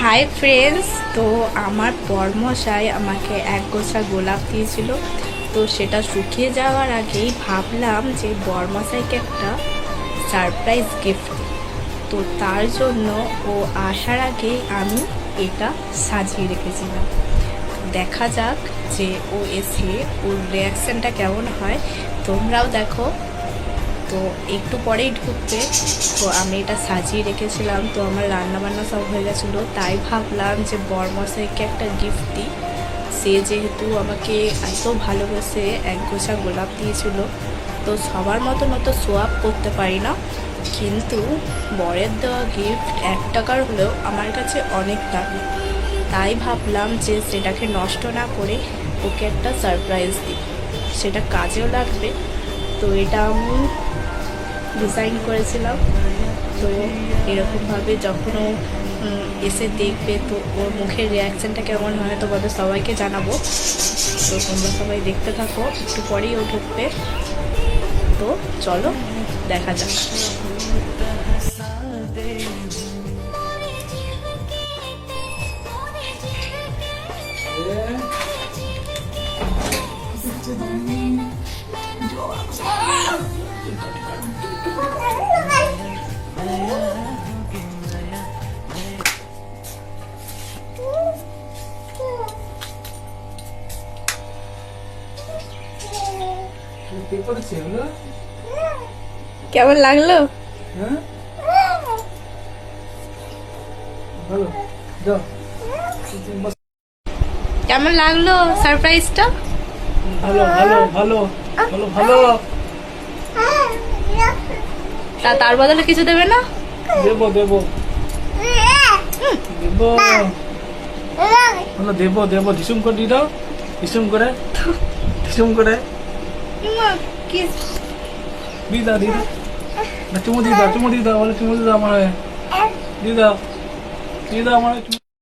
Hi friends, তো আমার বরমশাই আমাকে এক গোছা গোলাপ দিয়েছিল। তো সেটা শুকিয়ে যাওয়ার আগেই ভাবলাম যে বরমশাইকে একটা সারপ্রাইজ গিফট দিই। তো তার জন্য ও আসার আগেই আমি এটা সাজিয়ে রেখেছিলাম। দেখা যাক যে ও এসে ওর রিয়াকশানটা কেমন হয়, তোমরাও দেখো। তো একটু পরেই ঢুকবে। তো আমি এটা সাজিয়ে রেখেছিলাম, তো আমার রান্নাবান্না সব হয়ে গেছিলো, তাই ভাবলাম যে বরমশাইকে একটা গিফট দিই। সে যেহেতু আমাকে এত ভালোবেসে এক গোছা গোলাপ দিয়েছিল, তো সবার মতন অত সোয়াপ করতে পারি না, কিন্তু বরের দেওয়া গিফট 1 টাকার হলেও আমার কাছে অনেক দামি। তাই ভাবলাম যে সেটাকে নষ্ট না করে ওকে একটা সারপ্রাইজ দিই, সেটা কাজেও লাগবে। তো এটা আমি ডিজাইন করেছিলাম। তো এরকমভাবে যখন ও এসে দেখবে, তো ওর মুখের রিয়াকশানটা কেমন হয় তোমাদের সবাইকে জানাবো। তো তোমরা সবাই দেখতে থাকো, একটু পরেই ও ঢুকবে। তো চলো দেখা যাক। কেমন লাগলো? কেমন লাগলো সারপ্রাইজটা? ভালো ভালো ভালো ভালো ভালো। তার বদলে কিছু দেবে না? দেবো দেবো দেবো দেবো দেবো ঢিসুম করে দিয়ে দাও, ঢিসুম করে ঢিসুম করে দিয়ে দাও দিয়ে দাও চুমু দিয়ে দাও, চুমু দিয়ে দাও, বলে চুমু দিয়ে দাও আমার, দিয়ে দাও দিয়ে দাও আমার।